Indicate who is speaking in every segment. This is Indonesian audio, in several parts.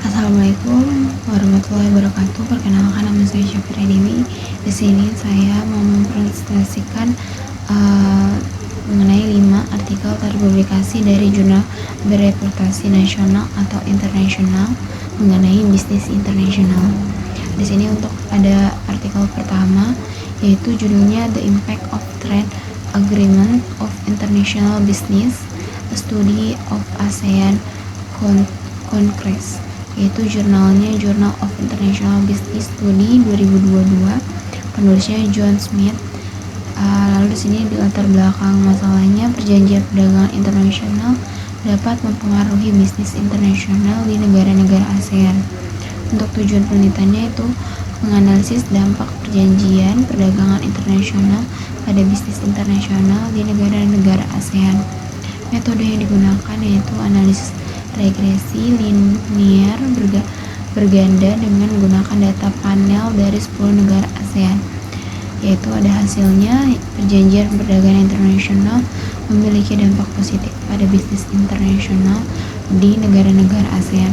Speaker 1: Assalamualaikum warahmatullahi wabarakatuh. Perkenalkan, nama saya Syafira Dewi. Di sini saya mau mempresentasikan mengenai 5 artikel terpublikasi dari jurnal bereputasi nasional atau internasional mengenai bisnis internasional. Di sini untuk ada artikel pertama, yaitu judulnya The Impact of Trade Agreement of International Business, A Study of ASEAN Congress, yaitu jurnalnya Journal of International Business Study 2022, penulisnya John Smith. Lalu di sini di latar belakang masalahnya, perjanjian perdagangan internasional dapat mempengaruhi bisnis internasional di negara-negara ASEAN. Untuk tujuan penelitiannya itu menganalisis dampak perjanjian perdagangan internasional pada bisnis internasional di negara-negara ASEAN. Metode yang digunakan yaitu analisis regresi linear berganda dengan menggunakan data panel dari 10 negara ASEAN, yaitu ada hasilnya perjanjian perdagangan internasional memiliki dampak positif pada bisnis internasional di negara-negara ASEAN.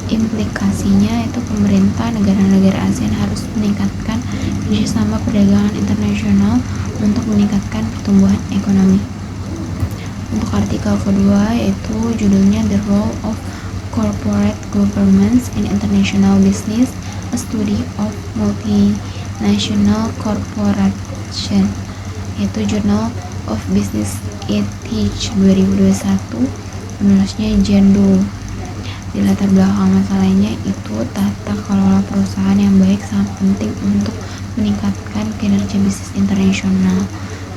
Speaker 1: Implikasinya itu pemerintah negara-negara ASEAN harus meningkatkan kerjasama perdagangan internasional untuk meningkatkan pertumbuhan ekonomi. Untuk artikel kedua, yaitu judulnya The Role of Corporate Governments in International Business, A Study of Multinational Corporation, yaitu Journal of Business Ethics 2021, penulisnya Jen Do. Di latar belakang masalahnya itu tata kelola perusahaan yang baik sangat penting untuk meningkatkan kinerja bisnis internasional.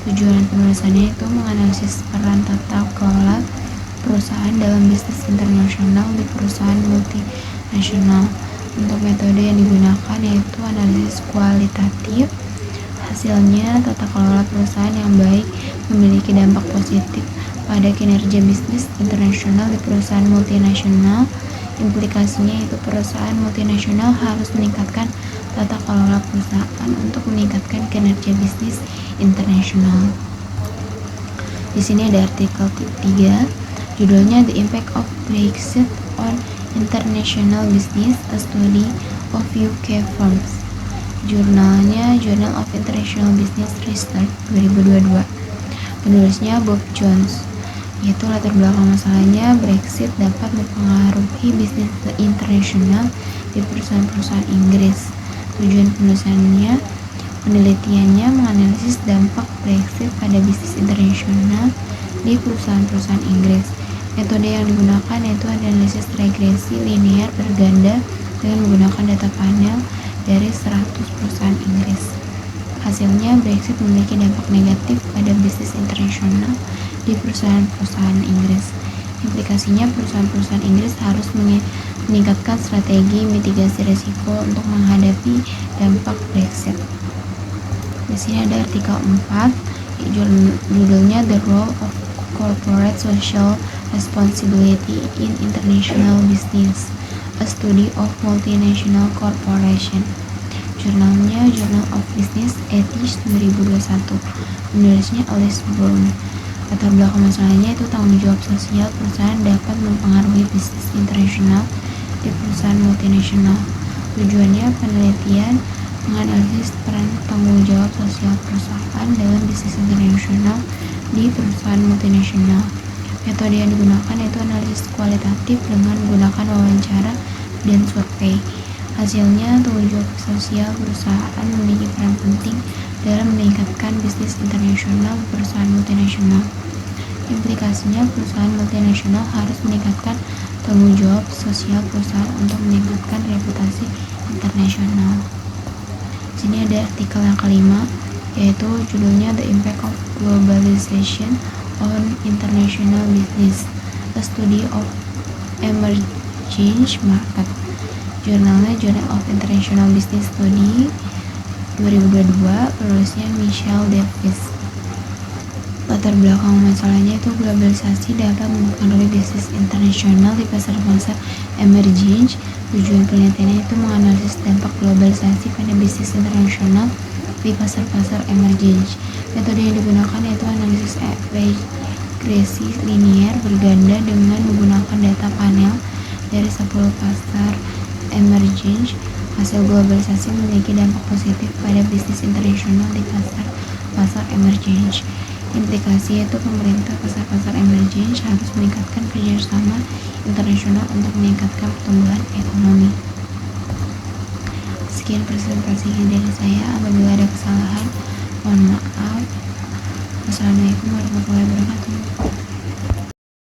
Speaker 1: Tujuan penulisannya itu menganalisis peran tata kelola perusahaan dalam bisnis internasional di perusahaan multinasional. Untuk metode yang digunakan yaitu analisis kualitatif. Hasilnya, tata kelola perusahaan yang baik memiliki dampak positif pada kinerja bisnis internasional di perusahaan multinasional. Implikasinya yaitu perusahaan multinasional harus meningkatkan tata kelola perusahaan untuk meningkatkan kinerja bisnis internasional. Di sini ada artikel 3, judulnya The Impact of Brexit on International Business, A Study of UK Firms. Jurnalnya Journal of International Business Research 2022. Penulisnya Bob Jones. Yaitu latar belakang masalahnya, Brexit dapat mempengaruhi bisnis internasional di perusahaan-perusahaan Inggris. Tujuan penelitiannya menganalisis dampak Brexit pada bisnis internasional di perusahaan-perusahaan Inggris. Metode yang digunakan yaitu analisis regresi linear berganda dengan menggunakan data panel dari 100 perusahaan Inggris. Hasilnya, Brexit memiliki dampak negatif pada bisnis internasional di perusahaan-perusahaan Inggris. Implikasinya, perusahaan-perusahaan Inggris harus meningkatkan strategi mitigasi risiko untuk menghadapi dampak Brexit. Di sini ada artikel 4, judulnya The Role of Corporate Social Responsibility in International Business, A Study of Multinational Corporation. Jurnalnya Journal of Business Ethics 2021. Penulisnya Alice Brown. Latar belakang masalahnya itu tanggung jawab sosial perusahaan dapat mempengaruhi bisnis internasional di perusahaan multinasional. Tujuannya penelitian menganalisis peran tanggung jawab sosial perusahaan dalam bisnis internasional di perusahaan multinasional. Metode yang digunakan yaitu analisis kualitatif dengan menggunakan wawancara dan survei. Hasilnya, tanggung jawab sosial perusahaan memiliki peran penting dalam meningkatkan bisnis internasional perusahaan multinasional. Implikasinya, perusahaan multinasional harus meningkatkan tanggung jawab sosial perusahaan untuk meningkatkan reputasi internasional. Di sini ada artikel yang kelima, yaitu judulnya The Impact of Globalization on International Business, A Study of Emerging Market. Jurnalnya Journal of International Business Study 2022, penulisnya Michelle Davis. Latar belakang masalahnya itu globalisasi dapat mempengaruhi bisnis internasional di pasar-pasar emerging. Tujuan penelitiannya itu menganalisis dampak globalisasi pada bisnis internasional di pasar-pasar emerging. Metode yang digunakan yaitu analisis regresi linear berganda dengan menggunakan data panel dari 10 pasar emerging, hasil globalisasi memiliki dampak positif pada bisnis internasional di pasar emerging. Implikasi yaitu pemerintah pasar-pasar emerging harus meningkatkan kerjasama internasional untuk meningkatkan pertumbuhan ekonomi. Sekian presentasinya dari saya.